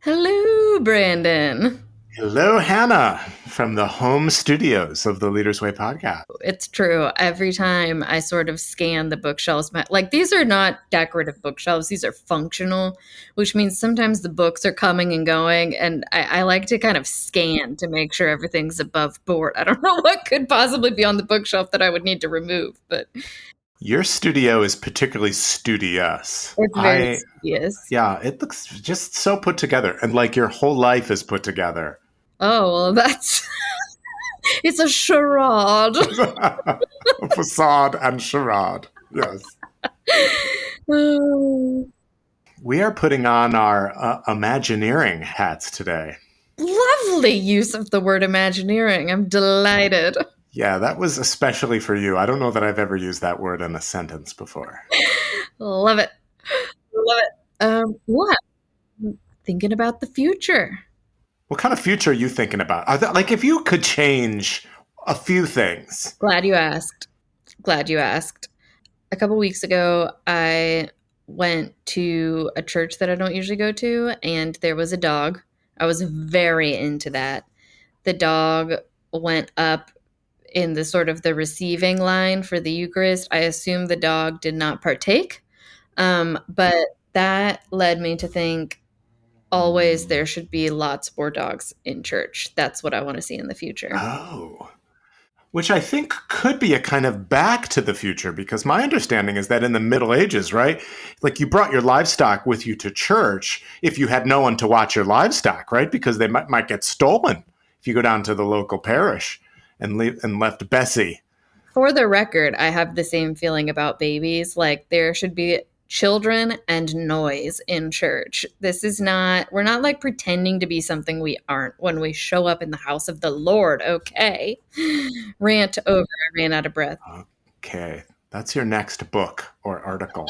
Hello, Brandon. Hello, Hannah, from the home studios of the Leaders Way podcast. It's true. Every time I sort of scan the bookshelves, like these are not decorative bookshelves, these are functional, which means sometimes the books are coming and going. And I like to kind of scan to make sure everything's above board. I don't know what could possibly be on the bookshelf that I would need to remove, but Your studio is particularly studious. it's very I, studious. yeah, it looks just so put together and like your whole life is put together. Oh, well, that's it's a charade. Facade and charade. Yes. Oh. We are putting on our Imagineering hats today. Lovely use of the word Imagineering. I'm delighted. Yeah, that was especially for you. I don't know that I've ever used that word in a sentence before. Love it. Love it. What? Thinking about the future. What kind of future are you thinking about? Like, if you could change a few things. Glad you asked. Glad you asked. A couple weeks ago, I went to a church that I don't usually go to, and there was a dog. I was very into that. The dog went up in the sort of the receiving line for the Eucharist. I assume the dog did not partake, but that led me to think always there should be lots more dogs in church. That's what I want to see in the future. Oh. Which I think could be a kind of back to the future, because my understanding is that in the Middle Ages, right? Like you brought your livestock with you to church if you had no one to watch your livestock, right? Because they might get stolen if you go down to the local parish and left Bessie. For the record, I have the same feeling about babies. Like there should be children and noise in church. This is not, we're not like pretending to be something we aren't when we show up in the house of the Lord. Okay. Rant over. I ran out of breath. Okay. That's your next book or article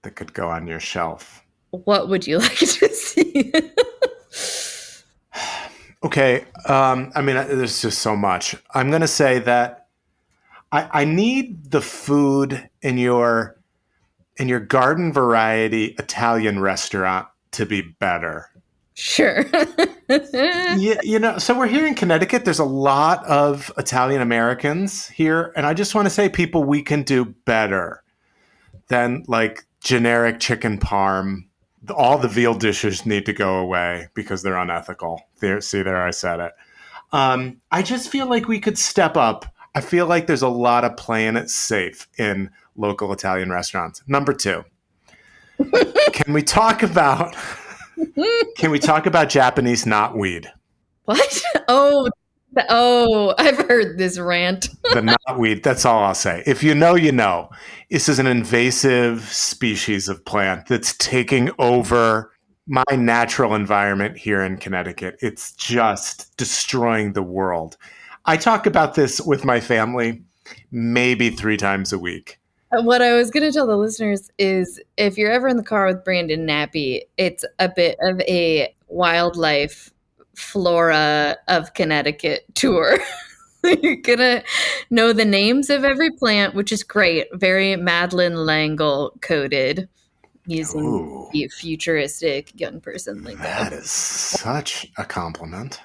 that could go on your shelf. What would you like to see? Okay. I mean, there's just so much. I'm going to say that I need the food in your garden variety Italian restaurant to be better. Sure. Yeah, so we're here in Connecticut. There's a lot of Italian Americans here, and I just want to say, people, we can do better than like generic chicken parm. All the veal dishes need to go away because they're unethical. There, see, there, I said it. I just feel like we could step up. I feel like there's a lot of playing it safe in local Italian restaurants. Number two, can we talk about Japanese knotweed? What? Oh, oh, I've heard this rant. The knotweed, that's all I'll say. If you know, you know. This is an invasive species of plant that's taking over my natural environment here in Connecticut. It's just destroying the world. I talk about this with my family maybe 3 times a week. What I was going to tell the listeners is if you're ever in the car with Brandon Nappy, it's a bit of a wildlife flora of Connecticut tour. You're going to know the names of every plant, which is great. Very Madeline Langle coded using Ooh, the futuristic young person lingo. that is such a compliment.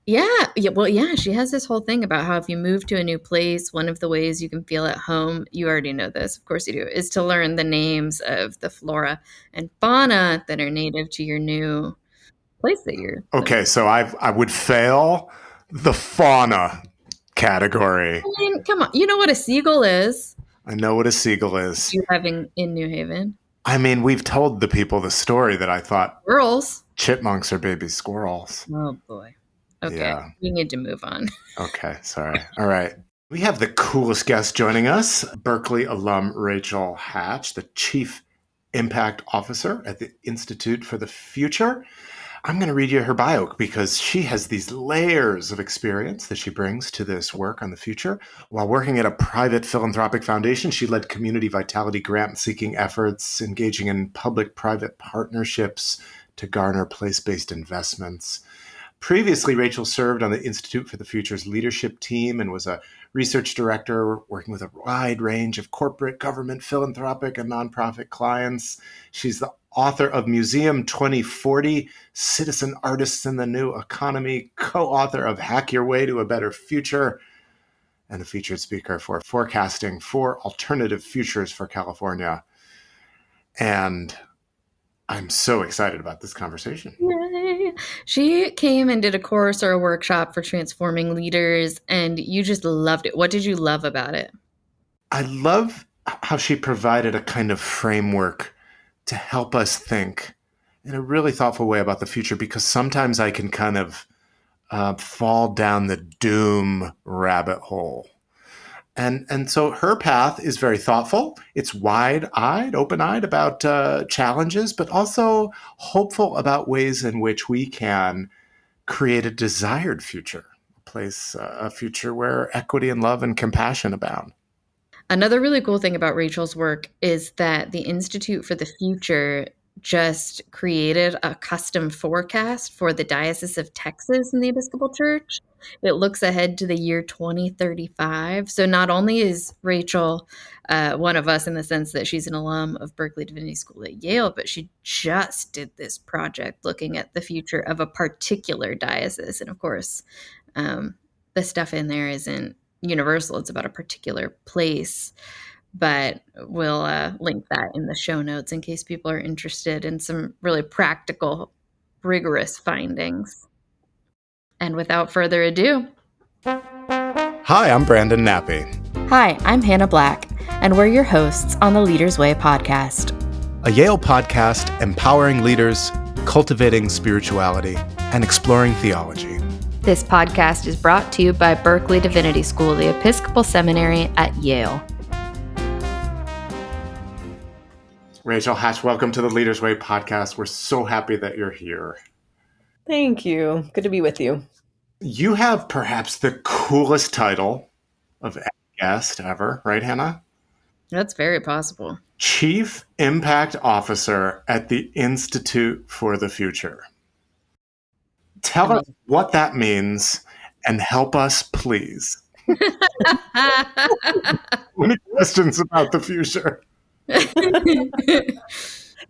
Yeah, well, yeah, she has this whole thing about how if you move to a new place, one of the ways you can feel at home, you already know this, of course you do, is to learn the names of the flora and fauna that are native to your new place that you're living. Okay, so I would fail the fauna category. I mean, come on, you know what a seagull is? I know what a seagull is. You having in New Haven. I mean, we've told the people the story that I thought Squirrels. chipmunks are baby squirrels. Oh boy. Okay, Yeah. we need to move on. Okay. Sorry. All right. We have the coolest guest joining us, Berkeley alum Rachel Hatch, the Chief Impact Officer at the Institute for the Future. I'm going to read you her bio because she has these layers of experience that she brings to this work on the future. While working at a private philanthropic foundation, she led community vitality grant-seeking efforts, engaging in public-private partnerships to garner place-based investments. Previously, Rachel served on the Institute for the Future's leadership team and was a research director working with a wide range of corporate, government, philanthropic, and nonprofit clients. She's the author of Museum 2040, Citizen Artists in the New Economy, co-author of Hack Your Way to a Better Future, and a featured speaker for Forecasting for Alternative Futures for California. And I'm so excited about this conversation. Yay. She came and did a course or a workshop for transforming leaders, and you just loved it. What did you love about it? I love how she provided a kind of framework to help us think in a really thoughtful way about the future, because sometimes I can kind of fall down the doom rabbit hole. And so her path is very thoughtful. It's wide-eyed, open-eyed about challenges, but also hopeful about ways in which we can create a desired future, a future where equity and love and compassion abound. Another really cool thing about Rachel's work is that the Institute for the Future just created a custom forecast for the Diocese of Texas in the Episcopal Church. It looks ahead to the year 2035. So not only is Rachel one of us in the sense that she's an alum of Berkeley Divinity School at Yale, but she just did this project looking at the future of a particular diocese. And of course, the stuff in there isn't universal. It's about a particular place, but we'll link that in the show notes in case people are interested in some really practical, rigorous findings. And without further ado, Hi, I'm Brandon Nappy. hi, I'm Hannah Black, and we're your hosts on the Leaders Way podcast, A Yale podcast empowering leaders, cultivating spirituality, and exploring theology. This podcast is brought to you by Berkeley Divinity School, the Episcopal Seminary at Yale. Rachel Hatch, welcome to the Leaders Way podcast. We're so happy that you're here. Thank you. Good to be with you. You have perhaps the coolest title of any guest ever, right, Hannah? That's very possible. Chief Impact Officer at the Institute for the Future. Tell us what that means and help us, please. Any questions about the future?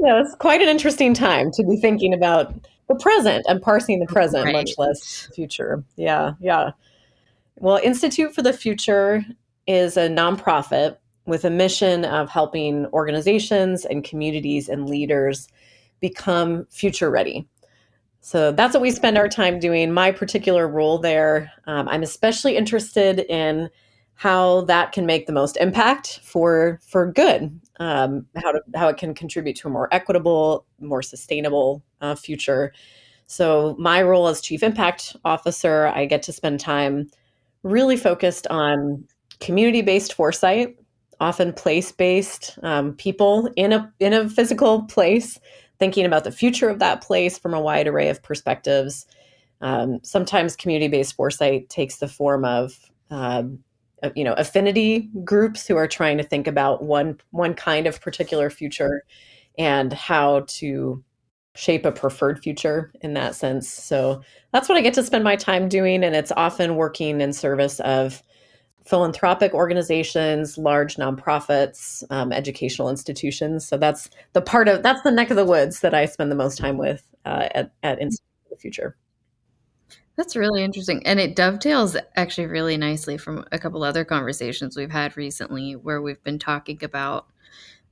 Yeah, it's quite an interesting time to be thinking about the present and parsing the present, Right. much less the future. Yeah. Well, Institute for the Future is a nonprofit with a mission of helping organizations and communities and leaders become future ready. So that's what we spend our time doing. My particular role there, I'm especially interested in how that can make the most impact for good. How it can contribute to a more equitable, more sustainable future. So my role as Chief Impact Officer, I get to spend time really focused on community-based foresight, often place-based, people in a physical place, thinking about the future of that place from a wide array of perspectives. Sometimes community-based foresight takes the form of affinity groups who are trying to think about one kind of particular future and how to shape a preferred future in that sense. So that's what I get to spend my time doing, and it's often working in service of philanthropic organizations, large nonprofits, educational institutions. So that's the neck of the woods that I spend the most time with at Institute for the Future. That's really interesting. And it dovetails actually really nicely from a couple other conversations we've had recently where we've been talking about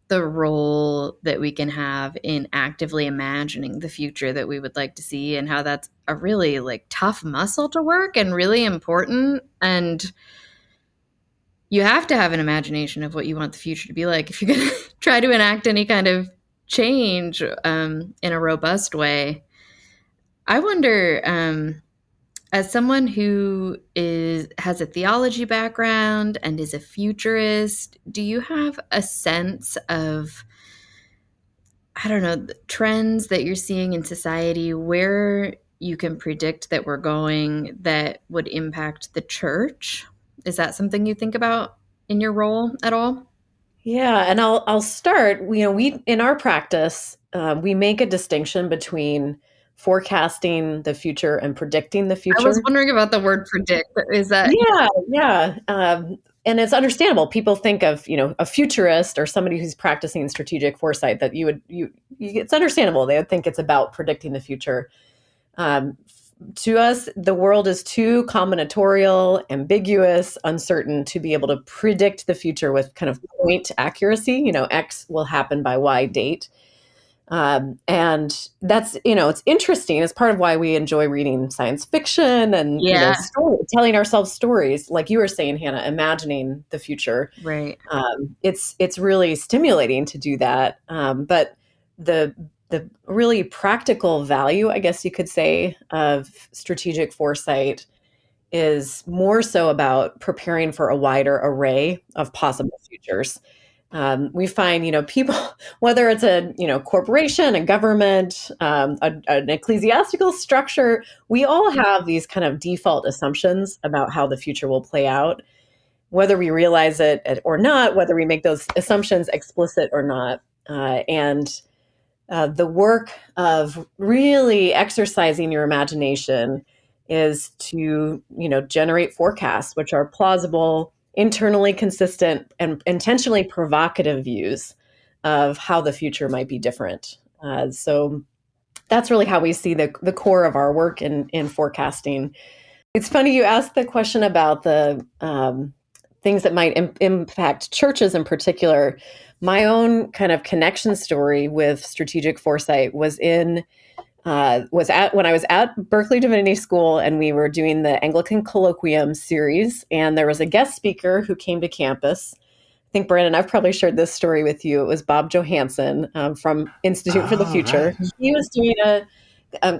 the role that we can have in actively imagining the future that we would like to see and how that's a really tough muscle to work and really important. And you have to have an imagination of what you want the future to be like if you're going to try to enact any kind of change in a robust way. I wonder, as someone who has a theology background and is a futurist, do you have a sense of, I don't know, trends that you're seeing in society where you can predict that we're going that would impact the church? Is that something you think about in your role at all? Yeah, and I'll start. We in our practice we make a distinction between forecasting the future and predicting the I was future. wondering about the word predict. Is that Yeah. And it's understandable. People think of, a futurist or somebody who's practicing strategic foresight that it's understandable. They would think it's about predicting the future. To us, the world is too combinatorial, ambiguous, uncertain to be able to predict the future with kind of point accuracy. X will happen by Y date. And that's, it's interesting. It's part of why we enjoy reading science fiction and, yeah, telling ourselves stories, like you were saying, Hannah, imagining the future. right. It's really stimulating to do that. But the really practical value, I guess you could say, of strategic foresight is more so about preparing for a wider array of possible futures. We find, people, whether it's a, corporation, a government, an ecclesiastical structure, we all have these kind of default assumptions about how the future will play out, whether we realize it or not, whether we make those assumptions explicit or not. And the work of really exercising your imagination is to, generate forecasts which are plausible, internally consistent, and intentionally provocative views of how the future might be different. So that's really how we see the core of our work in forecasting. It's funny you asked the question about the things that might impact churches in particular. My own kind of connection story with strategic foresight was when I was at Berkeley Divinity School, and we were doing the Anglican Colloquium series, and there was a guest speaker who came to campus. I think, Brandon, I've probably shared this story with you. It was Bob Johansson from Institute for the Oh, Future. right. He was doing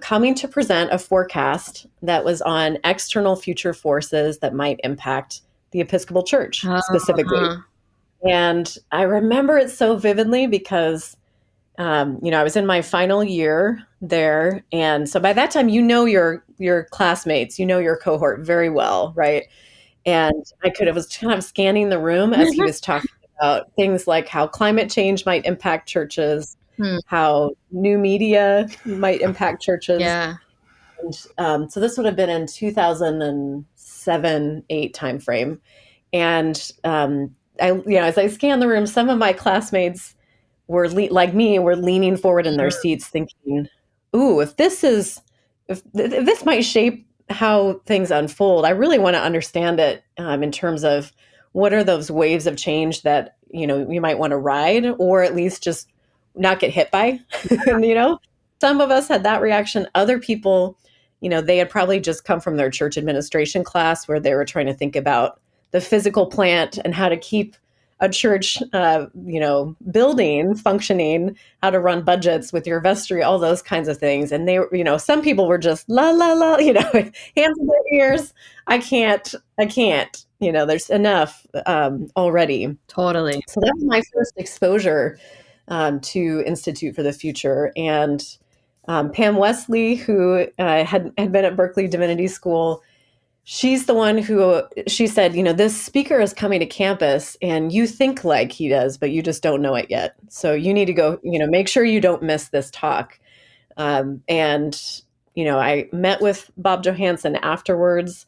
coming to present a forecast that was on external future forces that might impact the Episcopal Church specifically. Uh-huh. And I remember it so vividly because, I was in my final year there. And so by that time, your classmates, your cohort very well, right? And I was kind of scanning the room as he was talking about things like how climate change might impact churches, Hmm. how new media might impact churches. Yeah. And so this would have been in 2007, 8 timeframe. And as I scanned the room, some of my classmates like me, were leaning forward in their seats, thinking, "Ooh, if this might shape how things unfold, I really want to understand it in terms of what are those waves of change that you might want to ride, or at least just not get hit by." And some of us had that reaction. Other people, they had probably just come from their church administration class where they were trying to think about the physical plant and how to keep a church, building functioning, how to run budgets with your vestry, all those kinds of things. And they, some people were just la la la, hands in their ears. I can't. There's enough already. Totally. So that was my first exposure to Institute for the Future. And Pam Wesley, who had been at Berkeley Divinity School, she's the one who, she said, this speaker is coming to campus and you think like he does, but you just don't know it yet. So you need to go, make sure you don't miss this talk. And I met with Bob Johansson afterwards.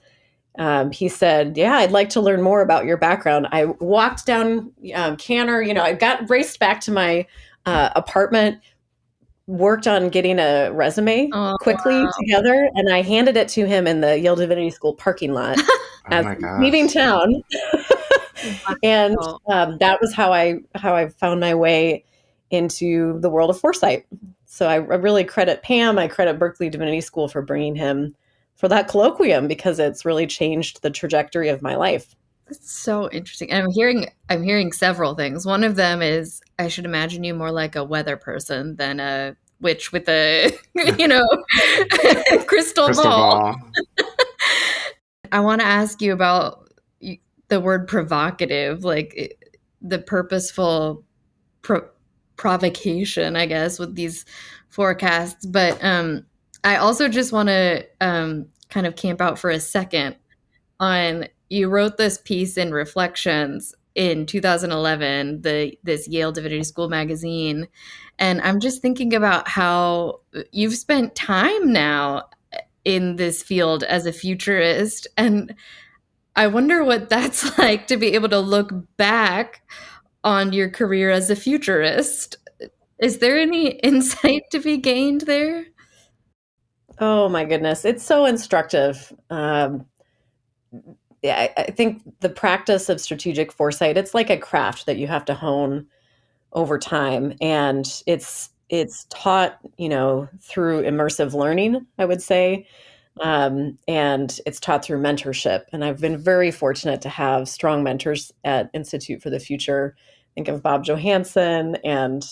He said, "Yeah, I'd like to learn more about your background." I walked down Canner, I got raced back to my apartment, worked on getting a resume Oh, quickly wow. together, and I handed it to him in the Yale Divinity School parking lot Oh as my leaving gosh. town. And Wow. that was how I found my way into the world of foresight. So I really credit Pam. I credit Berkeley Divinity School for bringing him for that colloquium, because it's really changed the trajectory of my life. That's so interesting. And I'm hearing several things. One of them is I should imagine you more like a weather person than a witch with a, crystal Crystal ball. ball. I want to ask you about the word provocative, the purposeful provocation, I guess, with these forecasts. But I also just want to kind of camp out for a second on, you wrote this piece in Reflections in 2011, this Yale Divinity School magazine, and I'm just thinking about how you've spent time now in this field as a futurist, and I wonder what that's like to be able to look back on your career as a futurist. Is there any insight to be gained there? Oh my goodness, it's so instructive. Yeah, I think the practice of strategic foresight, it's like a craft that you have to hone over time, and it's taught, through immersive learning, I would say, and it's taught through mentorship. And I've been very fortunate to have strong mentors at Institute for the Future. Think of Bob Johansson and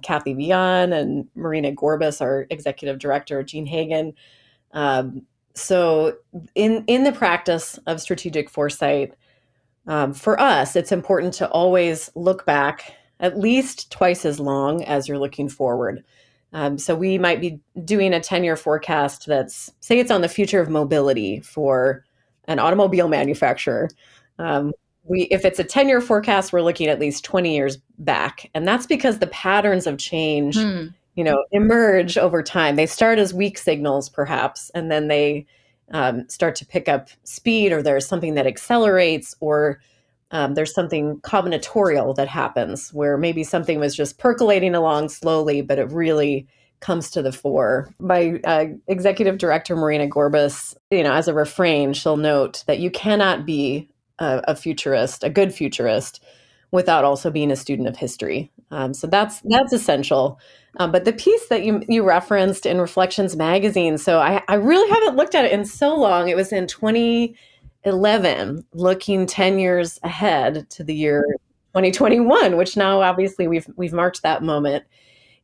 Kathy Vian and Marina Gorbis, our executive director, Gene Hagen. Um, so in the practice of strategic foresight, for us, it's important to always look back at least twice as long as you're looking forward. So we might be doing a 10-year forecast that's, say, it's on the future of mobility for an automobile manufacturer. Um, if it's a 10-year forecast, we're looking at least 20 years back. And that's because the patterns of change, Hmm. emerge over time. They start as weak signals, perhaps, and then they start to pick up speed, or there's something that accelerates, or there's something combinatorial that happens where maybe something was just percolating along slowly, but it really comes to the fore. My executive director, Marina Gorbis, as a refrain, she'll note that you cannot be a futurist, a good futurist, without also being a student of history. So that's essential. But the piece that you referenced in Reflections magazine, so I really haven't looked at it in so long. It was in 2011, looking 10 years ahead to the year 2021, which now obviously we've marked that moment.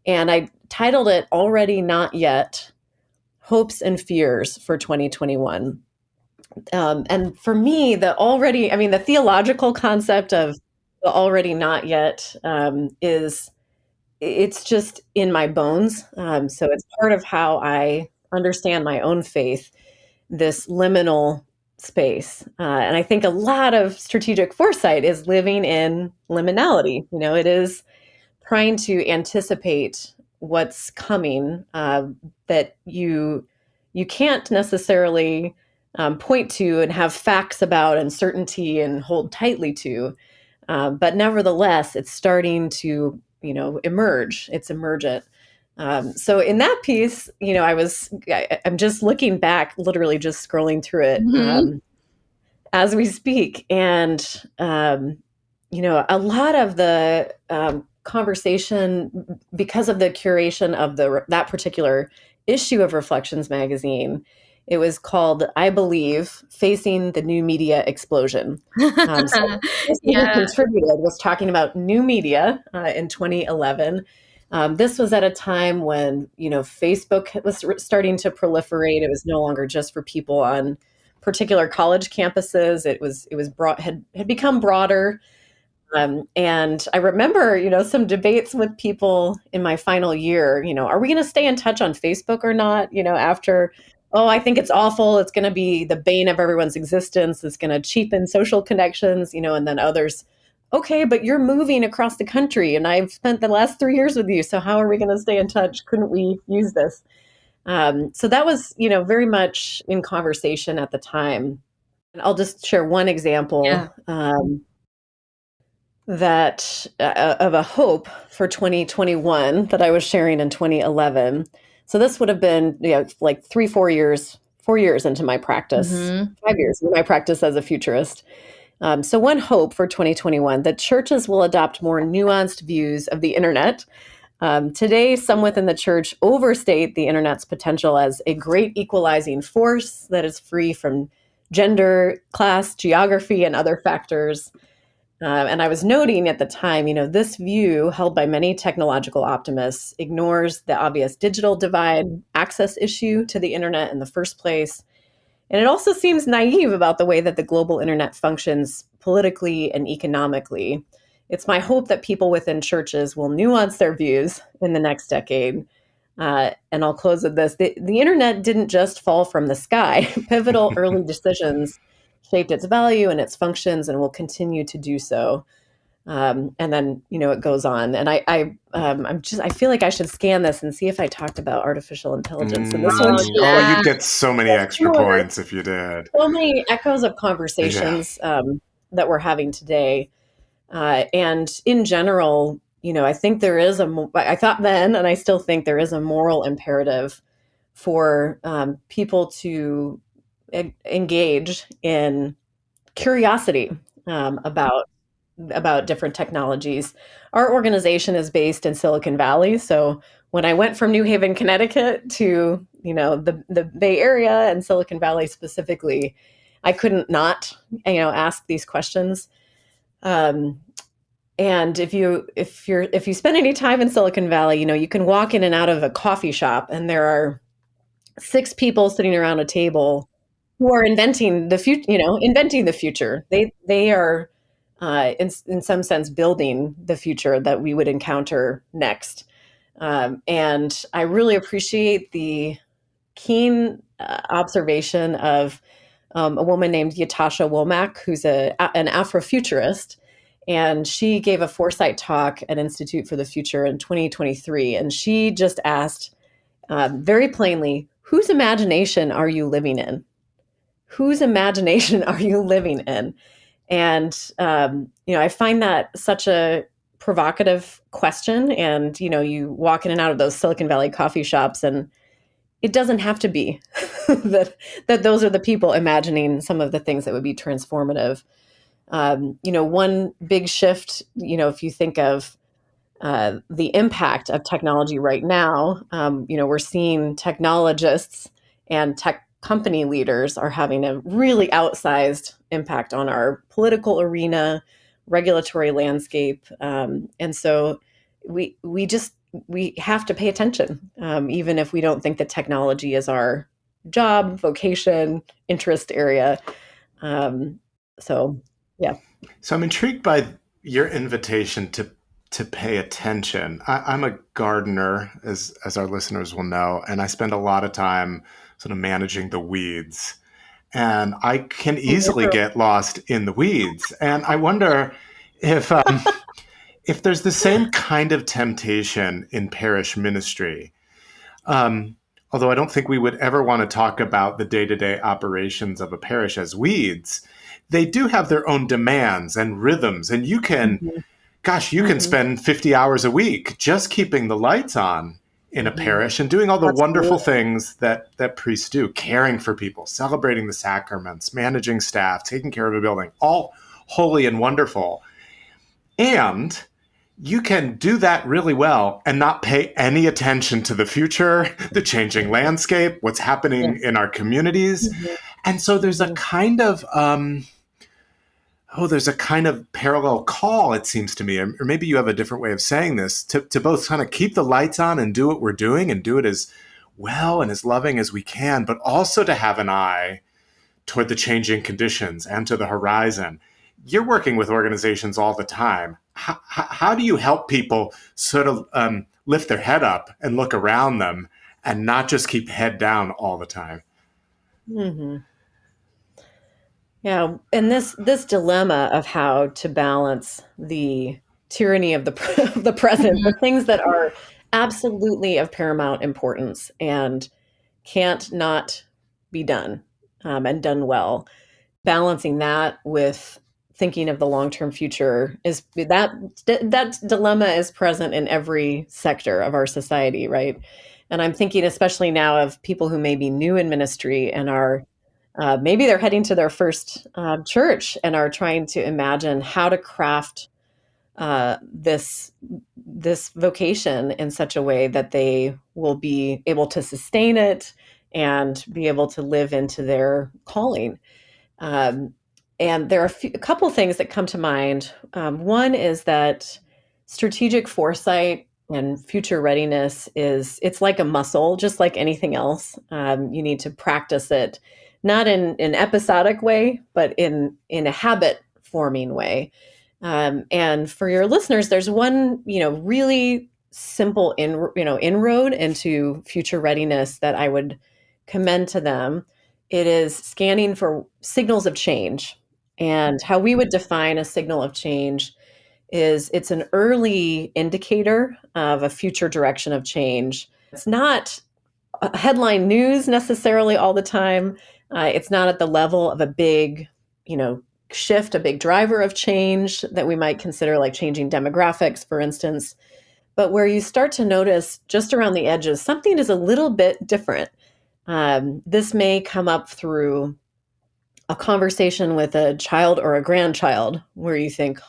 And I titled it Already Not Yet: Hopes and Fears for 2021. And for me, the theological concept of the already not yet it's just in my bones. So it's part of how I understand my own faith, this liminal space. And I think a lot of strategic foresight is living in liminality. It is trying to anticipate what's coming, that you can't necessarily point to and have facts about and certainty and hold tightly to, but nevertheless, it's starting to emerge. It's emergent. So in that piece, I'm just looking back, literally just scrolling through it Mhm. as we speak, and a lot of the conversation, because of the curation of that particular issue of Reflections magazine, it was called "I Believe: Facing the New Media Explosion." So this who Yeah. contributed was talking about new media in 2011. This was at a time when Facebook was starting to proliferate. It was no longer just for people on particular college campuses. It was broad, had become broader. And I remember, some debates with people in my final year, are we going to stay in touch on Facebook or not? After, oh, I think it's awful. It's going to be the bane of everyone's existence. It's going to cheapen social connections, and then others, okay, but you're moving across the country and I've spent the last 3 years with you. So how are we going to stay in touch? Couldn't we use this? So that was, very much in conversation at the time. And I'll just share one example. Yeah. That of a hope for 2021 that I was sharing in 2011. So this would have been, like 4 years into my practice, Mhm. 5 years into my practice as a futurist. So one hope for 2021, that churches will adopt more nuanced views of the internet. Today, some within the church overstate the internet's potential as a great equalizing force that is free from gender, class, geography, and other factors. And I was noting at the time, this view held by many technological optimists ignores the obvious digital divide access issue to the internet in the first place. And it also seems naive about the way that the global internet functions politically and economically. It's my hope that people within churches will nuance their views in the next decade. And I'll close with this. The internet didn't just fall from the sky. Pivotal early decisions shaped its value and its functions and will continue to do so. And then, it goes on. And I feel like I should scan this and see if I talked about artificial intelligence in this one Mm. too. Oh, Yeah. you'd get so many extra Sure. points if you did. So many echoes of Yeah. conversations that we're having today. And in general, I think there is I thought then, and I still think there is a moral imperative for people to engage in curiosity about different technologies. Our organization is based in Silicon Valley, so when I went from New Haven, Connecticut to the Bay Area and Silicon Valley specifically, I couldn't not ask these questions. Um, and if you spend any time in Silicon Valley, you can walk in and out of a coffee shop, and there are 6 people sitting around a table who are inventing the future. Inventing the future. They are, in some sense, building the future that we would encounter next. And I really appreciate the keen observation of a woman named Yatasha Womack, who's an Afrofuturist. And she gave a foresight talk at Institute for the Future in 2023. And she just asked very plainly, whose imagination are you living in? Whose imagination are you living in? And, I find that such a provocative question. And, you walk in and out of those Silicon Valley coffee shops, and it doesn't have to be that those are the people imagining some of the things that would be transformative. One big shift, if you think of the impact of technology right now, we're seeing technologists and tech company leaders are having a really outsized impact on our political arena, regulatory landscape, and so we have to pay attention, even if we don't think that technology is our job, vocation, interest area. So, yeah. So I'm intrigued by your invitation to pay attention. I'm a gardener, as our listeners will know, and I spend a lot of time sort of managing the weeds. And I can easily get lost in the weeds. And I wonder if if there's the same kind of temptation in parish ministry. Um, Although I don't think we would ever want to talk about the day-to-day operations of a parish as weeds, they do have their own demands and rhythms. And you can, Mhm. gosh, you can Mhm. spend 50 hours a week just keeping the lights on in a Mhm. parish and doing all the wonderful Absolutely. things that priests do, caring for people, celebrating the sacraments, managing staff, taking care of a building, all holy and wonderful. And you can do that really well and not pay any attention to the future, the changing landscape, what's happening Yes. in our communities. Mhm. And so there's a Mhm. kind of there's a kind of parallel call, it seems to me, or maybe you have a different way of saying this, to both kind of keep the lights on and do what we're doing and do it as well and as loving as we can, but also to have an eye toward the changing conditions and to the horizon. You're working with organizations all the time. How do you help people sort of lift their head up and look around them and not just keep head down all the time? Mhm. Yeah, and this dilemma of how to balance the tyranny of the of the present, the things that are absolutely of paramount importance and can't not be done, and done well. Balancing that with thinking of the long-term future is that dilemma is present in every sector of our society, right? And I'm thinking especially now of people who may be new in ministry and are maybe they're heading to their first church and are trying to imagine how to craft this vocation in such a way that they will be able to sustain it and be able to live into their calling. Um, and there are a couple things that come to mind. One is that strategic foresight and future readiness it's like a muscle, just like anything else. You need to practice it, not in an episodic way, but in a habit forming way. And for your listeners, there's one really simple inroad into future readiness that I would commend to them it is scanning for signals of change. And how we would define a signal of change is it's an early indicator of a future direction of change. It's not headline news necessarily all the time. It's not at the level of a big, shift, a big driver of change that we might consider like changing demographics, for instance. But where you start to notice just around the edges, something is a little bit different. This may come up through a conversation with a child or a grandchild where you think,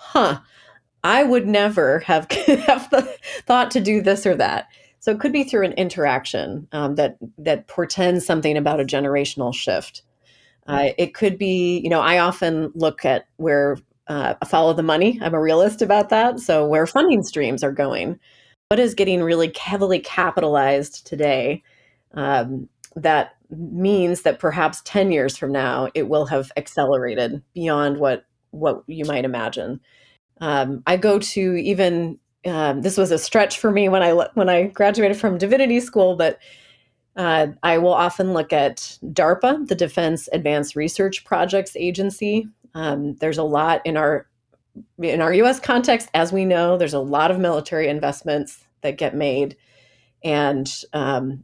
I would never have thought to do this or that. So it could be through an interaction that portends something about a generational shift. It could be, I often look at where follow the money. I'm a realist about that. So where funding streams are going, what is getting really heavily capitalized today, that means that perhaps 10 years from now, it will have accelerated beyond what you might imagine. I go to even this was a stretch for me when I graduated from divinity school, but I will often look at DARPA, the Defense Advanced Research Projects Agency. There's a lot in our U.S. context, as we know. There's a lot of military investments that get made, and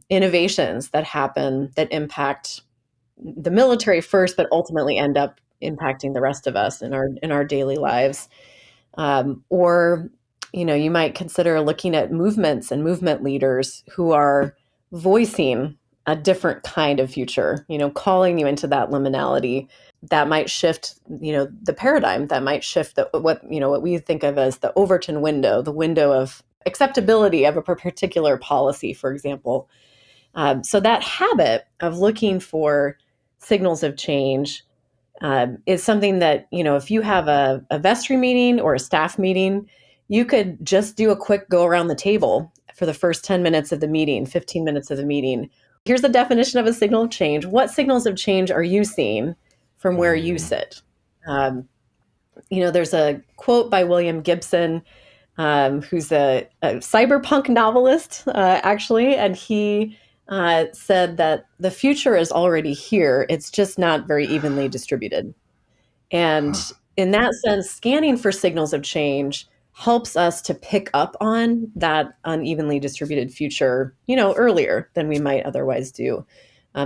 innovations that happen that impact the military first, but ultimately end up impacting the rest of us in our daily lives. Or, you might consider looking at movements and movement leaders who are voicing a different kind of future, calling you into that liminality that might shift, the paradigm, that might shift what we think of as the Overton window, the window of acceptability of a particular policy, for example. So that habit of looking for signals of change is something that, if you have a vestry meeting or a staff meeting, you could just do a quick go around the table for the first 10 minutes of the meeting, 15 minutes of the meeting. Here's the definition of a signal of change. What signals of change are you seeing from where you sit? There's a quote by William Gibson, who's a cyberpunk novelist, actually, and he said that the future is already here. It's just not very evenly distributed. And in that sense, scanning for signals of change helps us to pick up on that unevenly distributed future, earlier than we might otherwise do.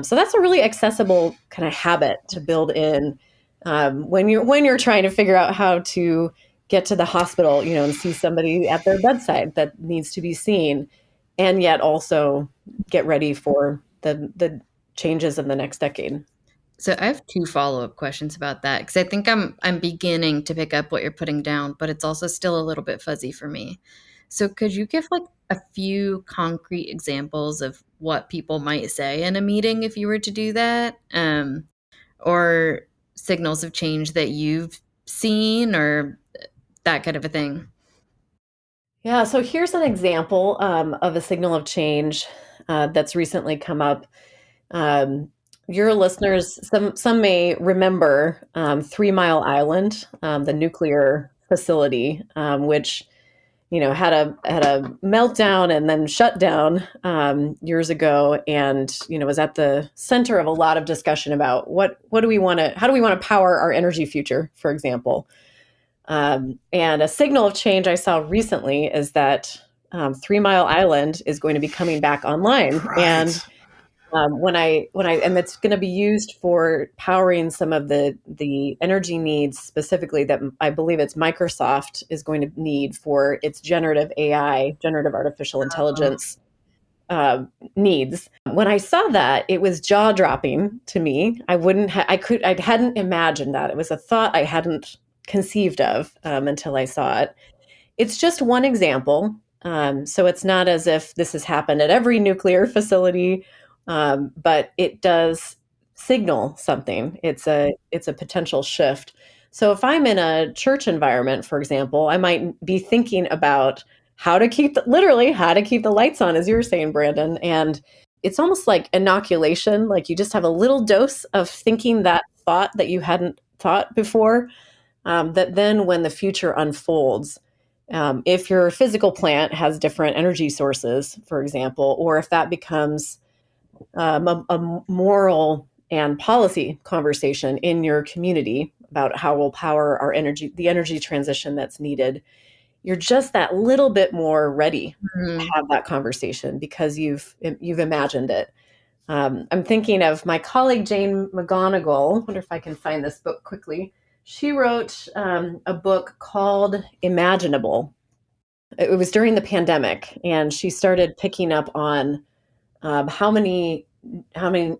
So that's a really accessible kind of habit to build in when you're trying to figure out how to get to the hospital, and see somebody at their bedside that needs to be seen, and yet also get ready for the changes in the next decade. So I have two follow-up questions about that because I think I'm beginning to pick up what you're putting down, but it's also still a little bit fuzzy for me. So could you give like a few concrete examples of what people might say in a meeting if you were to do that, or signals of change that you've seen, or that kind of a thing? Yeah, so here's an example of a signal of change that's recently come up. Um, your listeners, some may remember 3 Mile Island, the nuclear facility, which had a meltdown and then shut down years ago, and was at the center of a lot of discussion about how do we want to power our energy future, for example. And a signal of change I saw recently is that 3 Mile Island is going to be coming back online, and Right. and it's going to be used for powering some of the energy needs specifically that I believe it's Microsoft is going to need for its generative AI, generative artificial intelligence needs. When I saw that, it was jaw dropping to me. I hadn't imagined that. It was a thought I hadn't conceived of until I saw it. It's just one example. So it's not as if this has happened at every nuclear facility, but it does signal something. It's a potential shift. So if I'm in a church environment, for example, I might be thinking about literally how to keep the lights on, as you were saying, Brandon. And it's almost like inoculation, like you just have a little dose of thinking that thought that you hadn't thought before, that then when the future unfolds, if your physical plant has different energy sources, for example, or if that becomes a moral and policy conversation in your community about how we'll power our energy, the energy transition that's needed, you're just that little bit more ready to Mhm. have that conversation because you've imagined it. I'm thinking of my colleague Jane McGonigal. I wonder if I can find this book quickly. She wrote a book called Imaginable. It was during the pandemic, and she started picking up on how many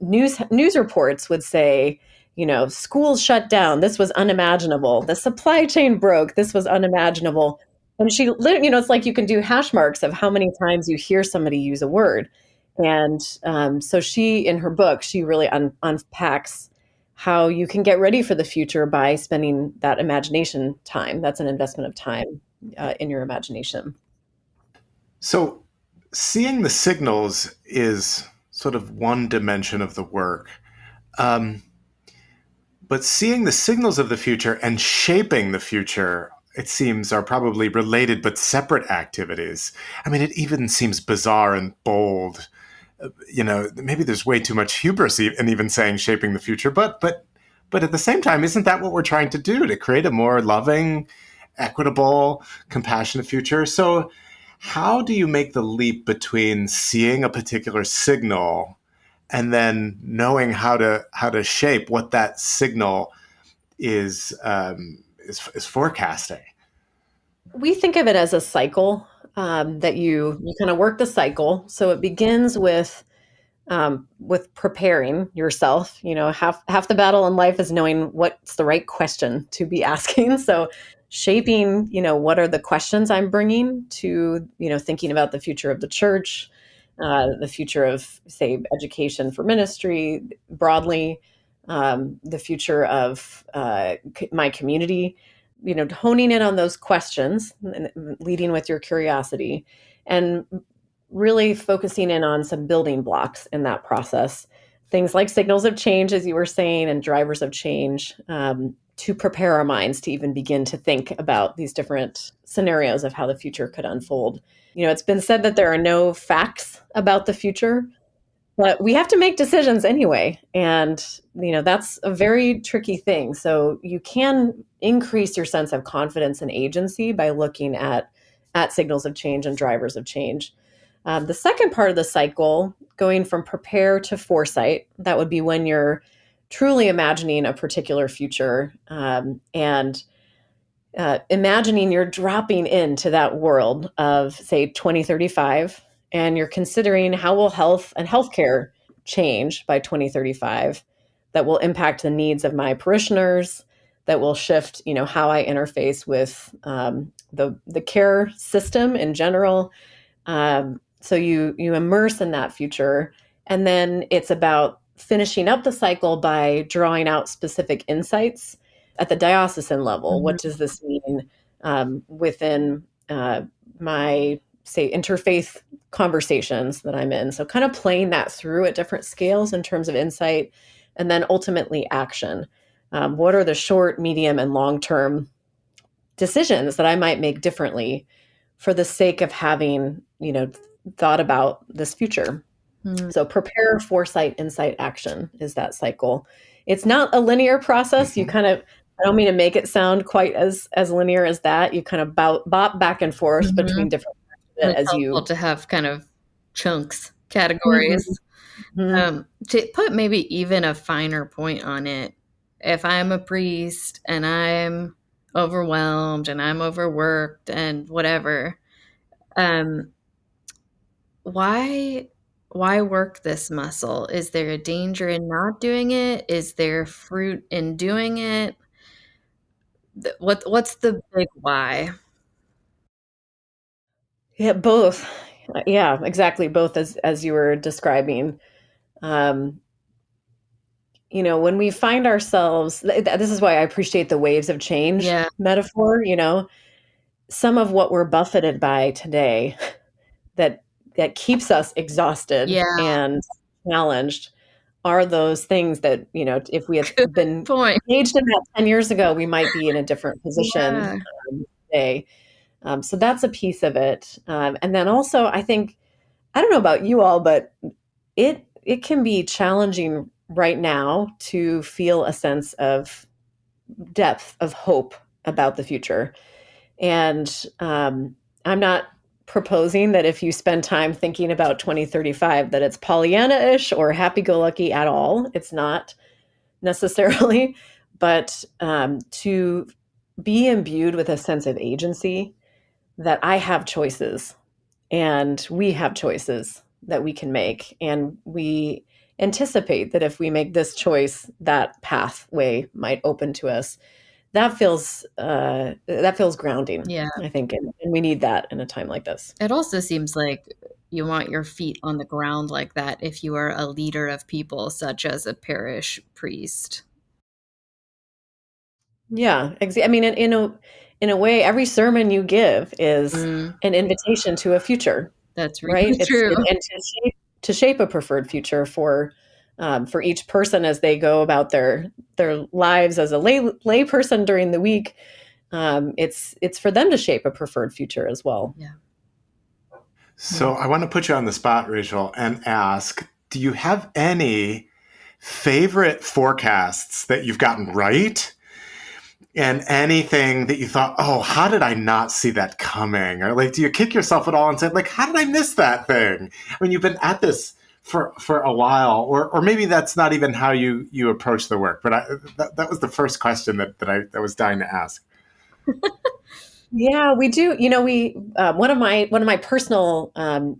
news reports would say, schools shut down. This was unimaginable. The supply chain broke. This was unimaginable. And it's like you can do hash marks of how many times you hear somebody use a word. And so in her book, she really unpacks how you can get ready for the future by spending that imagination time. That's an investment of time in your imagination. So, seeing the signals is sort of one dimension of the work. Um, but seeing the signals of the future and shaping the future, it seems, are probably related but separate activities. I mean, it even seems bizarre and bold. Maybe there's way too much hubris in even saying shaping the future, but at the same time, isn't that what we're trying to do, to create a more loving, equitable, compassionate future? So how do you make the leap between seeing a particular signal and then knowing how to shape what that signal is forecasting? We think of it as a cycle, that you kind of work the cycle. So it begins with preparing yourself. Half the battle in life is knowing what's the right question to be asking. So shaping, what are the questions I'm bringing to, thinking about the future of the church, the future of, say, education for ministry broadly, the future of my community, honing in on those questions and leading with your curiosity, and really focusing in on some building blocks in that process. Things like signals of change, as you were saying, and drivers of change, to prepare our minds to even begin to think about these different scenarios of how the future could unfold. It's been said that there are no facts about the future, but we have to make decisions anyway. And, that's a very tricky thing. So you can increase your sense of confidence and agency by looking at signals of change and drivers of change. The second part of the cycle, going from prepare to foresight, that would be when you're truly imagining a particular future, and imagining you're dropping into that world of, say, 2035, and you're considering how will health and healthcare change by 2035 that will impact the needs of my parishioners, that will shift, how I interface with the care system in general. So you immerse in that future, and then it's about finishing up the cycle by drawing out specific insights at the diocesan level. What Mhm. does this mean within my, say, interfaith conversations that I'm in? So kind of playing that through at different scales in terms of insight, and then ultimately action. What are the short, medium, and long term decisions that I might make differently for the sake of having, thought about this future? Mhm. So prepare, foresight, insight, action is that cycle. It's not a linear process. You Mm-hmm. kind of, I don't mean to make it sound quite as linear as that. You kind of bop back and forth between Mhm. different And it's as helpful you. to have kind of chunks, Mhm, categories. mhm. To put maybe even a finer point on it, if I'm a priest and I'm overwhelmed and I'm overworked and whatever, um, why why work this muscle? Is there a danger in not doing it? Is there fruit in doing it? What's the big why? Yeah, both. Yeah, exactly. Both as you were describing. Um, when we find ourselves, this is why I appreciate the waves of change Yeah, metaphor. Some of what we're buffeted by today that that keeps us exhausted yeah, and challenged are those things that, if we had good been point. engaged in that 10 years ago, we might be in a different position Yeah. today. So that's a piece of it. And then also, I think, I don't know about you all, but it can be challenging right now to feel a sense of depth of hope about the future. And I'm not proposing that if you spend time thinking about 2035 that it's Pollyanna-ish or happy-go-lucky at all. It's not necessarily, but to be imbued with a sense of agency that I have choices and we have choices that we can make. And we anticipate that if we make this choice, that pathway might open to us. That feels grounding, Yeah. I think, and we need that in a time like this. It also seems like you want your feet on the ground like that if you are a leader of people, such as a parish priest. Yeah, I mean, in a way, every sermon you give is Mm, an invitation to a future, that's right? really true. And to shape a preferred future for each person as they go about their lives as a lay person during the week. It's for them to shape a preferred future as well. Yeah. So I want to put you on the spot, Rachel, and ask, do you have any favorite forecasts that you've gotten right? And anything that you thought, oh, how did I not see that coming? Or like, do you kick yourself at all and say, like, how did I miss that thing? I mean, you've been at this for a while, or maybe that's not even how you approach the work. But that was the first question that I was dying to ask. Yeah, we do. You know, we one of my personal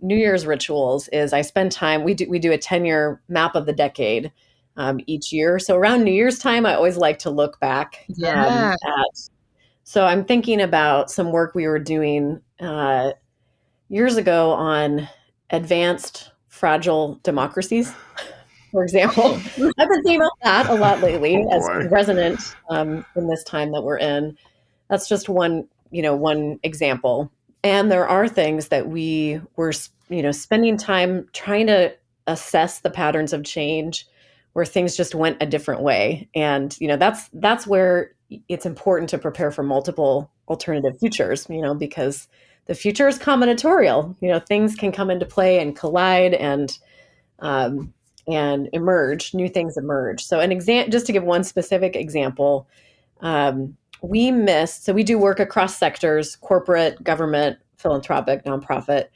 New Year's rituals is I spend time. We do a 10-year map of the decade each year. So around New Year's time, I always like to look back Yeah. at. So I'm thinking about some work we were doing years ago on advanced fragile democracies, for example. Oh, I've been thinking about that a lot lately Oh as boy. resonant in this time that we're in. That's just one example. And there are things that we were, spending time trying to assess the patterns of change where things just went a different way. And, that's where it's important to prepare for multiple alternative futures, because the future is combinatorial. Things can come into play and collide um, and emerge, new things emerge. So just to give one specific example, so we do work across sectors, corporate, government, philanthropic, nonprofit.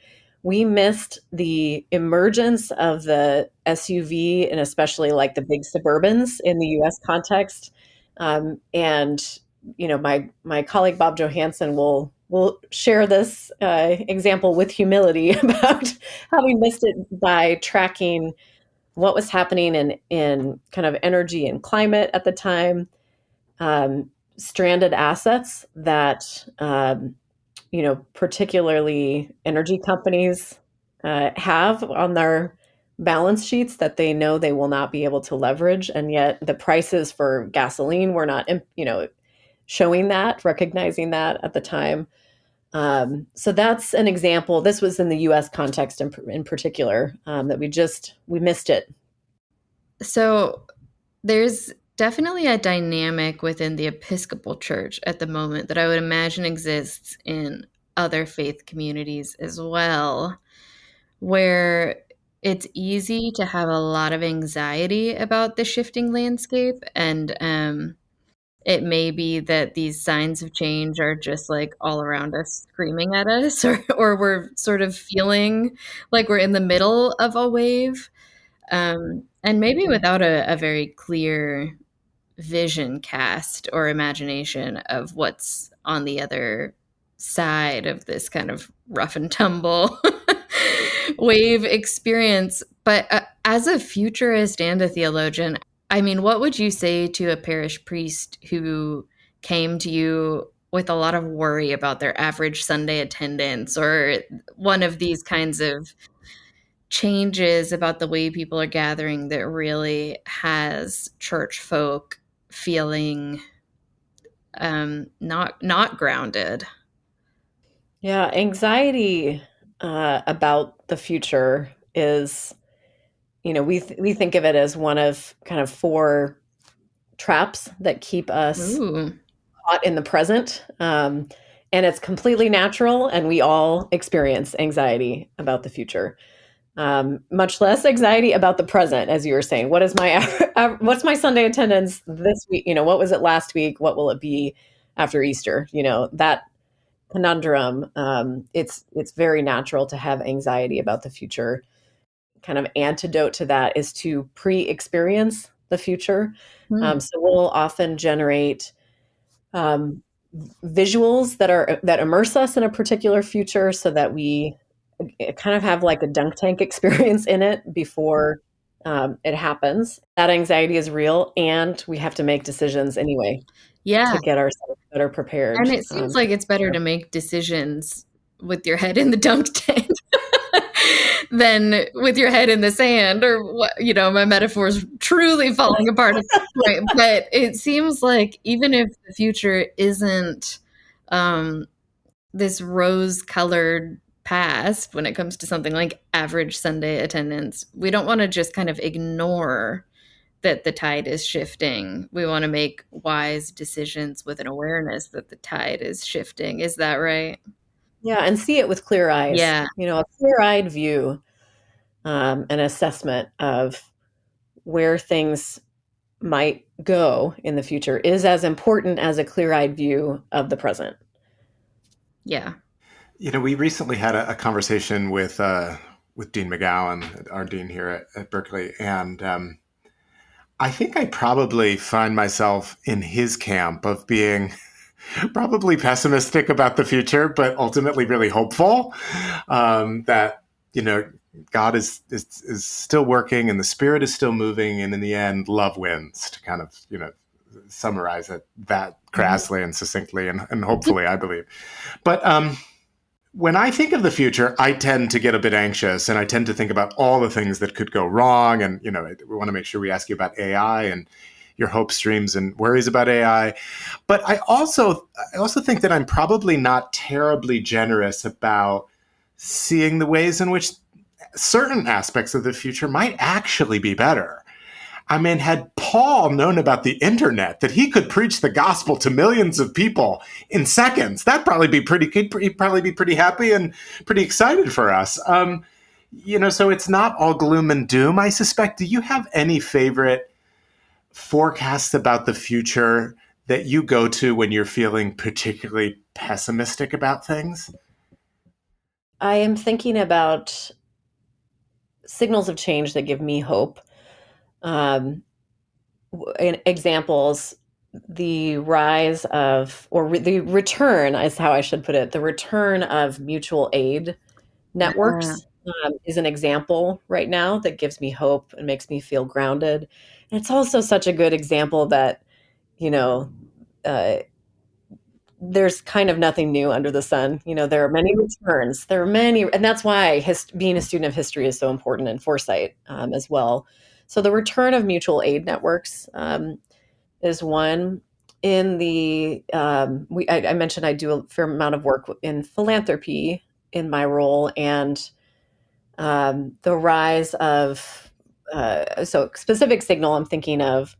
We missed the emergence of the SUV and especially like the big Suburbans in the US context. And my colleague Bob Johansson will share this example with humility about how we missed it by tracking what was happening in kind of energy and climate at the time, stranded assets that particularly energy companies have on their balance sheets that they know they will not be able to leverage, and yet the prices for gasoline were not, showing that, recognizing that at the time. So that's an example. This was in the U.S. context in particular that we missed it. so there's definitely a dynamic within the Episcopal Church at the moment that I would imagine exists in other faith communities as well, where it's easy to have a lot of anxiety about the shifting landscape. And it may be that these signs of change are just like all around us screaming at us, or we're sort of feeling like we're in the middle of a wave. And maybe without a very clear vision cast or imagination of what's on the other side of this kind of rough and tumble wave experience. But as a futurist and a theologian, I mean, what would you say to a parish priest who came to you with a lot of worry about their average Sunday attendance, or one of these kinds of changes about the way people are gathering that really has church folk feeling not grounded? Yeah, anxiety about the future is, we think of it as one of kind of four traps that keep us Ooh. caught in the present. And it's completely natural, and we all experience anxiety about the future. Much less anxiety about the present, as you were saying. What's my Sunday attendance this week? What was it last week? What will it be after Easter? That conundrum. It's very natural to have anxiety about the future. Kind of antidote to that is to pre-experience the future. Hmm. So we'll often generate um, visuals that immerse us in a particular future, so that we kind of have like a dunk tank experience in it before it happens. That anxiety is real, and we have to make decisions anyway Yeah. to get ourselves better prepared. And it seems like it's better to make decisions with your head in the dunk tank than with your head in the sand, or what, my metaphor is truly falling apart at this point. But it seems like even if the future isn't um, this rose-colored past when it comes to something like average Sunday attendance, we don't want to just kind of ignore that the tide is shifting. We want to make wise decisions with an awareness that the tide is shifting. Is that right? Yeah, and see it with clear eyes. Yeah. A clear-eyed view, an assessment of where things might go in the future is as important as a clear-eyed view of the present. Yeah. We recently had a conversation with Dean McGowan, our dean here at Berkeley, and I think I probably find myself in his camp of being probably pessimistic about the future, but ultimately really hopeful that God is still working and the Spirit is still moving, and in the end, love wins. To kind of summarize it that crassly and succinctly, and hopefully, I believe. But when I think of the future, I tend to get a bit anxious, and I tend to think about all the things that could go wrong. And we want to make sure we ask you about AI and your hopes, dreams, and worries about AI. But I also think that I'm probably not terribly generous about seeing the ways in which certain aspects of the future might actually be better. I mean, had Paul known about the internet, that he could preach the gospel to millions of people in seconds, he'd probably be pretty happy and pretty excited for us. So it's not all gloom and doom, I suspect. Do you have any favorite forecasts about the future that you go to when you're feeling particularly pessimistic about things? I am thinking about signals of change that give me hope. Um, Examples, the rise of, the return is how I should put it, the return of mutual aid Yeah. networks is an example right now that gives me hope and makes me feel grounded. And it's also such a good example that, you know, uh, there's kind of nothing new under the sun. There are many returns. There are many, and that's why being a student of history is so important, and foresight as well. So the return of mutual aid networks is one. In the I mentioned I do a fair amount of work in philanthropy in my role, and the rise of so specific signal I'm thinking of.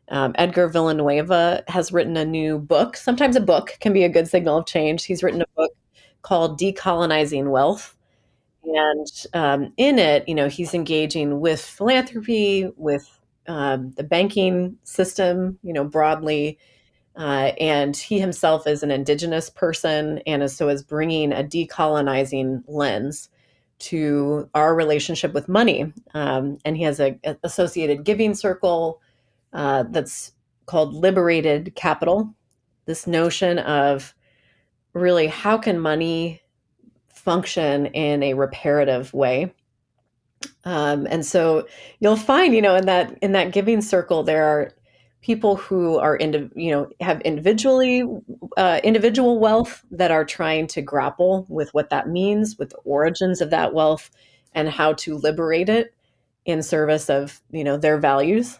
Edgar Villanueva has written a new book. Sometimes a book can be a good signal of change. He's written a book called Decolonizing Wealth. And in it, he's engaging with philanthropy, with the banking system, broadly. And he himself is an indigenous person, and is bringing a decolonizing lens to our relationship with money. And he has a associated giving circle that's called liberated capital. This notion of really how can money function in a reparative way. And so you'll find, in that giving circle, there are people who are have individual wealth that are trying to grapple with what that means, with the origins of that wealth, and how to liberate it in service of their values.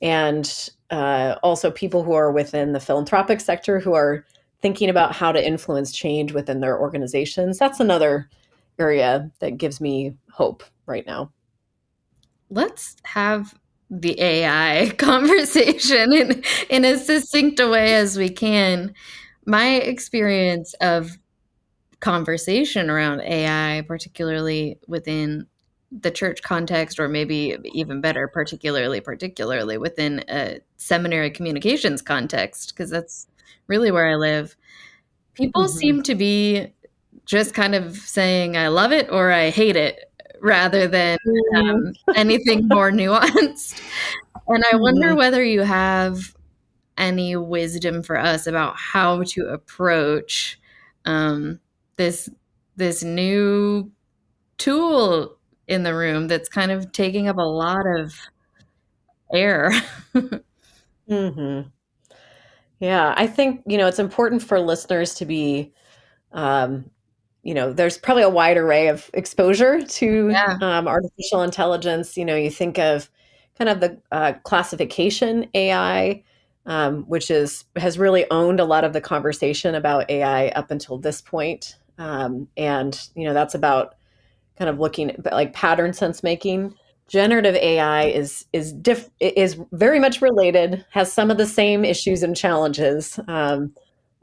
And also people who are within the philanthropic sector who are thinking about how to influence change within their organizations. That's another area that gives me hope right now. Let's have the AI conversation in as succinct a way as we can. My experience of conversation around AI, particularly within the church context, or maybe even better, particularly within a seminary communications context, because that's really where I live. People Mhm. seem to be just kind of saying, I love it or I hate it, rather than Mhm. anything more nuanced. And I wonder Mhm. whether you have any wisdom for us about how to approach um, this this new tool in the room that's kind of taking up a lot of air. Mhm. Yeah, I think, it's important for listeners to be, um, there's probably a wide array of exposure to Yeah, artificial intelligence. You think of kind of the classification AI, which has really owned a lot of the conversation about AI up until this point. And that's about kind of looking at like pattern sense making. Generative AI is very much related, has some of the same issues and challenges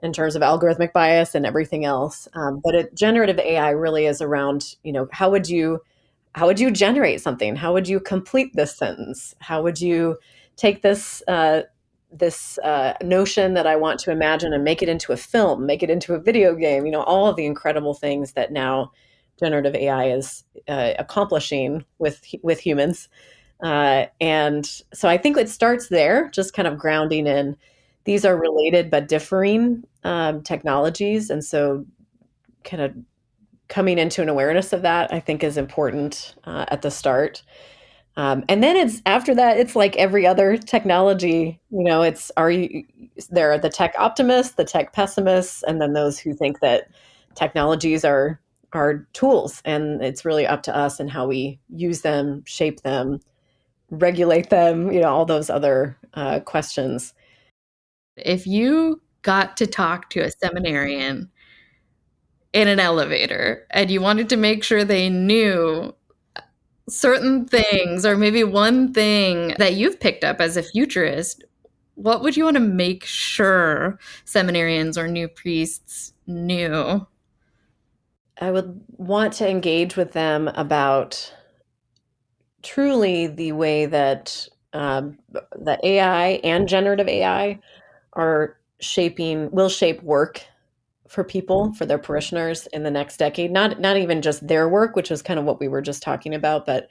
in terms of algorithmic bias and everything else. But generative AI really is around, how would you generate something? How would you complete this sentence? How would you take this notion that I want to imagine and make it into a film, make it into a video game? All of the incredible things that now generative AI is accomplishing with humans. And so I think it starts there, just kind of grounding in these are related but differing technologies, and so kind of coming into an awareness of that, I think, is important at the start. And then it's after that, it's like every other technology. It's are you there are the tech optimists, the tech pessimists, and then those who think that technologies are tools, and it's really up to us and how we use them, shape them, regulate them. All those other questions. if you got to talk to a seminarian in an elevator and you wanted to make sure they knew certain things, or maybe one thing that you've picked up as a futurist, what would you want to make sure seminarians or new priests knew? I would want to engage with them about truly the way that the AI and generative AI will shape work for people, for their parishioners in the next decade. Not even just their work, which is kind of what we were just talking about, but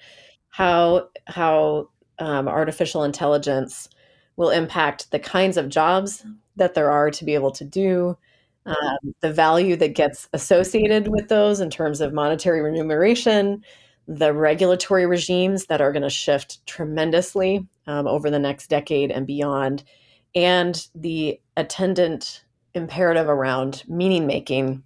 how artificial intelligence will impact the kinds of jobs that there are to be able to do, the value that gets associated with those in terms of monetary remuneration, the regulatory regimes that are going to shift tremendously over the next decade and beyond, and the attendant imperative around meaning making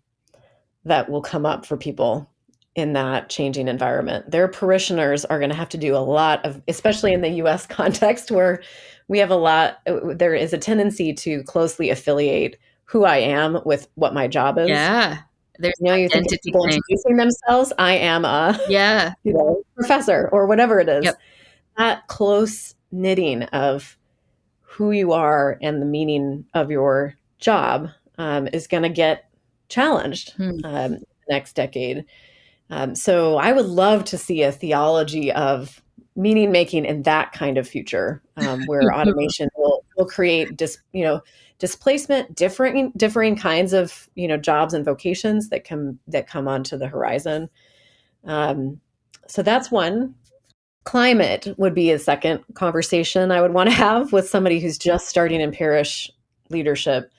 that will come up for people in that changing environment. Their parishioners are going to have to do a lot of, especially in the US context where there is a tendency to closely affiliate who I am with what my job is. Yeah, there's You think of identity people thing. introducing themselves, I am a, Yeah. professor or whatever it is. Yep. That close knitting of who you are and the meaning of your job is going to get challenged Hmm. the next decade. So I would love to see a theology of meaning making in that kind of future, where automation will create displacement, differing kinds of jobs and vocations that come onto the horizon. Um, so that's one. Climate would be a second conversation I would want to have with somebody who's just starting in parish leadership.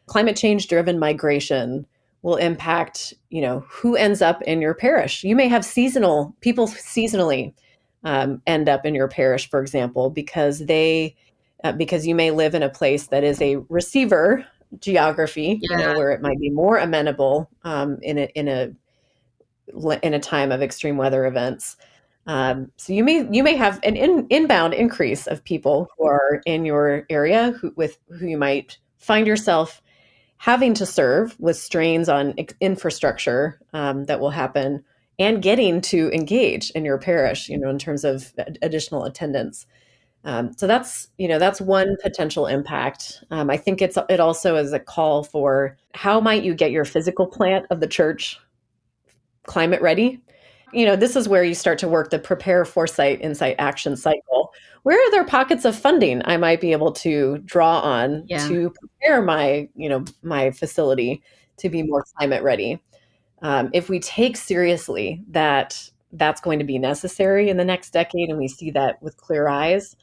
Climate change driven migration will impact, who ends up in your parish. You may have seasonal people seasonally end up in your parish, for example, because you may live in a place that is a receiver geography, Yeah. where it might be more amenable in a time of extreme weather events. So you may have an inbound increase of people who are in your area who you might find yourself having to serve with strains on infrastructure that will happen, and getting to engage in your parish, in terms of additional attendance. So that's one potential impact. I think it also is a call for how might you get your physical plant of the church climate ready. This is where you start to work the prepare, foresight, insight, action cycle. Where are there pockets of funding I might be able to draw on Yeah. to prepare my facility to be more climate ready? If we take seriously that that's going to be necessary in the next decade, and we see that with clear eyes,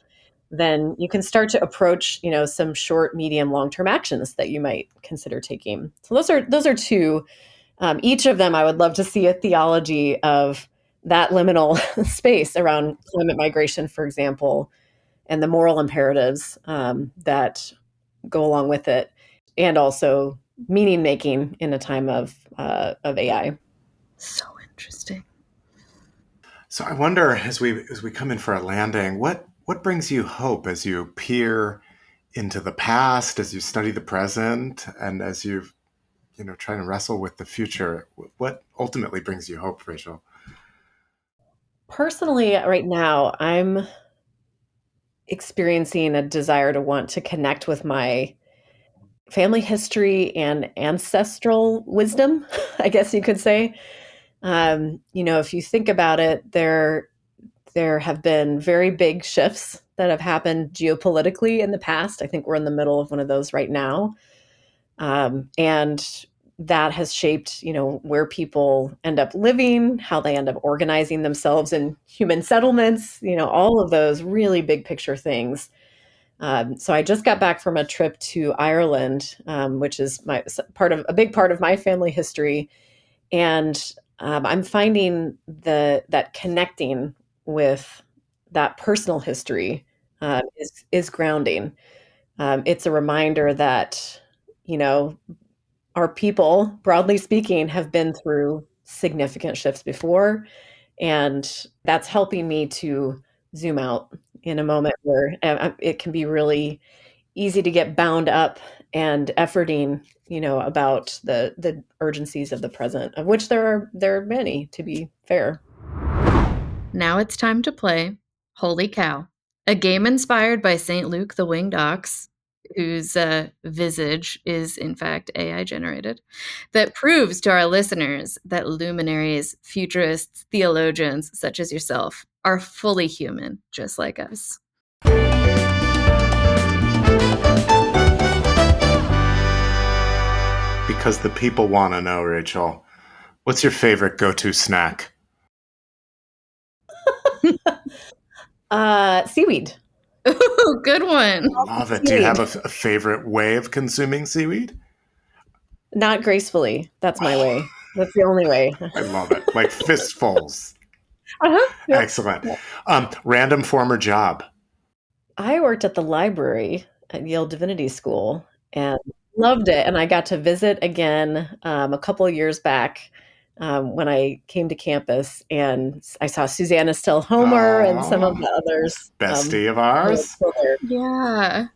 then you can start to approach, some short, medium, long-term actions that you might consider taking. So those are two. Each of them, I would love to see a theology of that liminal space around climate migration, for example, and the moral imperatives that go along with it, and also meaning making in a time of AI. So interesting. So I wonder, as we come in for a landing, what brings you hope as you peer into the past, as you study the present, and as you trying to wrestle with the future? What ultimately brings you hope, Rachel? Personally, right now, I'm experiencing a desire to want to connect with my family history and ancestral wisdom, I guess you could say. If you think about it, there have been very big shifts that have happened geopolitically in the past. I think we're in the middle of one of those right now. And that has shaped, where people end up living, how they end up organizing themselves in human settlements, all of those really big picture things. So I just got back from a trip to Ireland, which is a big part of my family history, and I'm finding that connecting with that personal history is grounding. It's a reminder that you know our people, broadly speaking, have been through significant shifts before, and that's helping me to zoom out in a moment where it can be really easy to get bound up and efforting, about the urgencies of the present, of which there are many, to be fair. Now it's time to play Holy Cow, a game inspired by St. Luke the Winged Ox, whose visage is in fact AI generated, that proves to our listeners that luminaries, futurists, theologians such as yourself are fully human, just like us. Because the people want to know, Rachel. What's your favorite go-to snack? Seaweed. Ooh, good one. Love it. Do you Seaweed. have a favorite way of consuming seaweed? Not gracefully. That's my Oh, way. That's the only way. I love it. Like fistfuls. Uh-huh. Yep. Excellent. Yep. Random former job. I worked at the library at Yale Divinity School and loved it. And I got to visit again a couple of years back when I came to campus, and I saw Susanna Stell Homer and some of Oh, the others bestie of who are ours. still there. Yeah.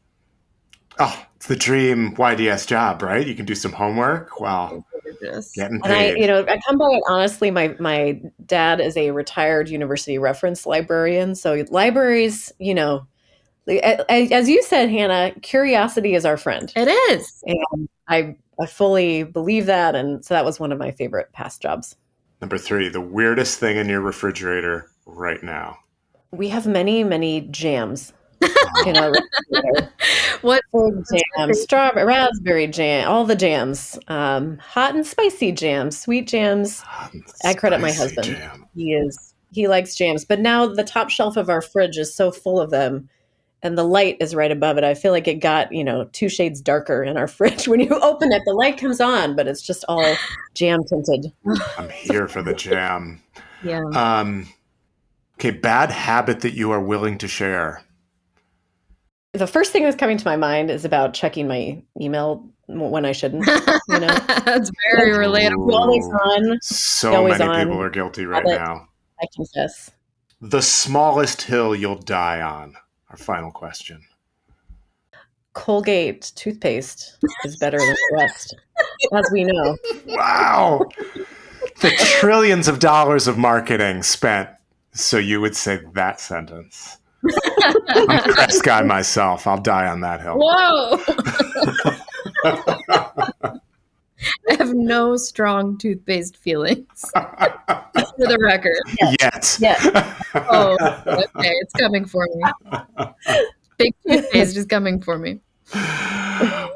Oh, it's the dream YDS job, right? You can do some homework while Gorgeous. getting And paid. I come by it honestly. My dad is a retired university reference librarian, so libraries, as you said, Hannah, curiosity is our friend, It is. and I fully believe that, and so that was one of my favorite past jobs. Number 3, the weirdest thing in your refrigerator right now. We have many, many jams in Oh, our refrigerator. What, Fig what's your jam, favorite? strawberry, raspberry jam, all the jams, hot and spicy jams, sweet jams. I credit my spicy husband. jam. He likes jams, but now the top shelf of our fridge is so full of them, and the light is right above it. I feel like it got, two shades darker in our fridge. When you open it, the light comes on, but it's just all jam tinted. I'm here for the jam. Yeah. Um, okay, bad habit that you are willing to share. The first thing that's coming to my mind is about checking my email when I shouldn't. That's very relatable. Always Ooh, on, so always many on. people are guilty right Habit, now. I confess. The smallest hill you'll die on. Our final question. Colgate toothpaste is better than the rest, as we know. Wow. The trillions of dollars of marketing spent. So you would say that sentence. I'm a press guy myself. I'll die on that hill. Whoa! I have no strong toothpaste feelings, for the record. Yet. Oh, okay. It's coming for me. Big toothpaste is coming for me.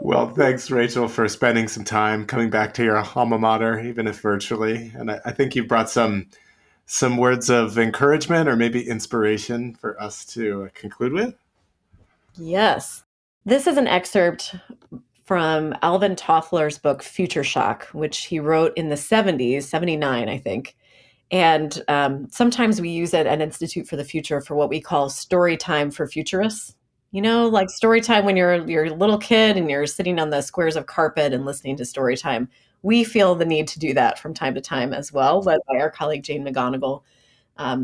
Well, thanks, Rachel, for spending some time coming back to your alma mater, even if virtually. And I think you brought some words of encouragement or maybe inspiration for us to conclude with. Yes. This is an excerpt from Alvin Toffler's book, Future Shock, which he wrote in the 70s, 79, I think. And sometimes we use it at Institute for the Future for what we call story time for futurists. You know, like story time when you're a little kid and you're sitting on the squares of carpet and listening to story time. We feel the need to do that from time to time as well, led by our colleague Jane McGonigal.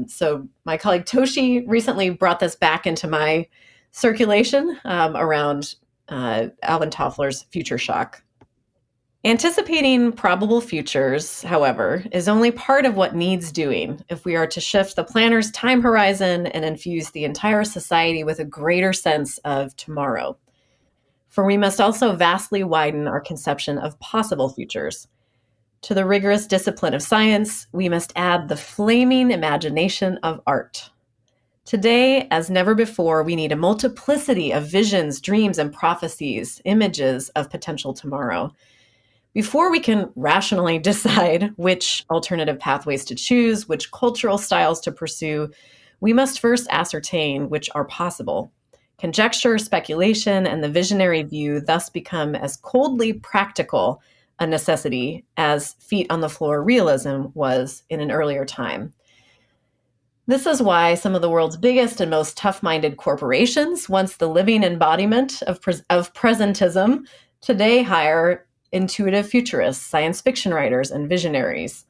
So my colleague Toshi recently brought this back into my circulation around Alvin Toffler's Future Shock. Anticipating probable futures, however, is only part of what needs doing if we are to shift the planner's time horizon and infuse the entire society with a greater sense of tomorrow. For we must also vastly widen our conception of possible futures. To the rigorous discipline of science, we must add the flaming imagination of art. Today, as never before, we need a multiplicity of visions, dreams, and prophecies, images of potential tomorrow. Before we can rationally decide which alternative pathways to choose, which cultural styles to pursue, we must first ascertain which are possible. Conjecture, speculation, and the visionary view thus become as coldly practical a necessity as feet on the floor realism was in an earlier time. This is why some of the world's biggest and most tough-minded corporations, once the living embodiment of presentism, today hire intuitive futurists, science fiction writers, and visionaries.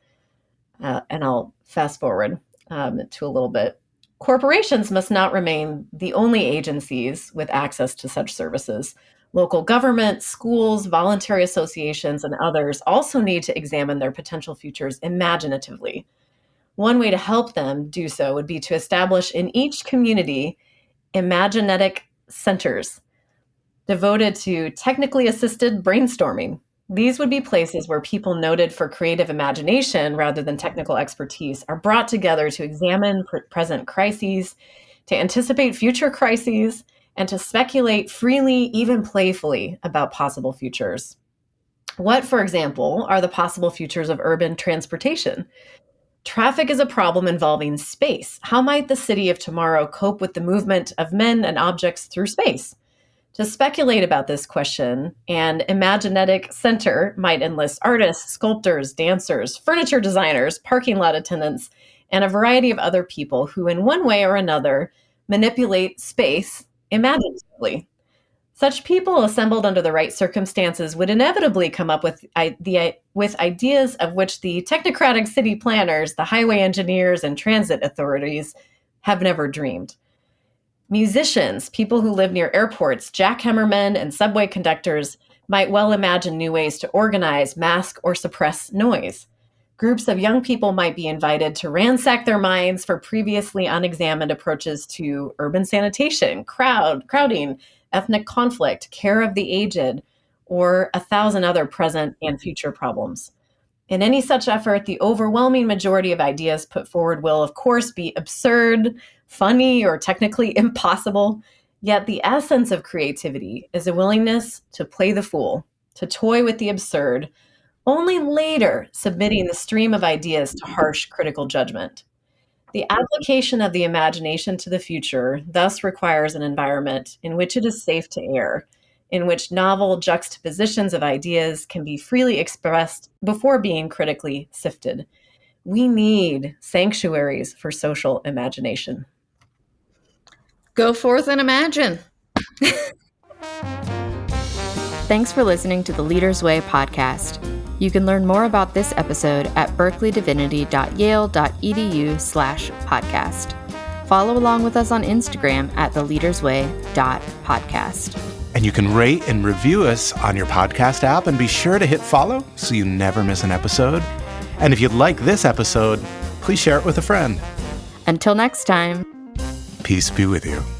And I'll fast forward to a little bit. Corporations must not remain the only agencies with access to such services. Local governments, schools, voluntary associations, and others also need to examine their potential futures imaginatively. One way to help them do so would be to establish in each community imaginetic centers devoted to technically assisted brainstorming. These would be places where people noted for creative imagination rather than technical expertise are brought together to examine present crises, to anticipate future crises, and to speculate freely, even playfully, about possible futures. What, for example, are the possible futures of urban transportation? Traffic is a problem involving space. How might the city of tomorrow cope with the movement of men and objects through space? To speculate about this question, an imaginetic center might enlist artists, sculptors, dancers, furniture designers, parking lot attendants, and a variety of other people who, in one way or another, manipulate space imaginatively. Such people assembled under the right circumstances would inevitably come up with ideas of which the technocratic city planners, the highway engineers, and transit authorities have never dreamed. Musicians, people who live near airports, jackhammermen, and subway conductors might well imagine new ways to organize, mask, or suppress noise. Groups of young people might be invited to ransack their minds for previously unexamined approaches to urban sanitation, crowding, ethnic conflict, care of the aged, or 1,000 other present and future problems. In any such effort, the overwhelming majority of ideas put forward will, of course, be absurd, funny, or technically impossible. Yet the essence of creativity is a willingness to play the fool, to toy with the absurd, only later submitting the stream of ideas to harsh critical judgment. The application of the imagination to the future thus requires an environment in which it is safe to err, in which novel juxtapositions of ideas can be freely expressed before being critically sifted. We need sanctuaries for social imagination. Go forth and imagine. Thanks for listening to the Leader's Way podcast. You can learn more about this episode at berkeleydivinity.yale.edu/podcast. Follow along with us on Instagram at theleadersway.podcast. And you can rate and review us on your podcast app, and be sure to hit follow so you never miss an episode. And if you like this episode, please share it with a friend. Until next time. Peace be with you.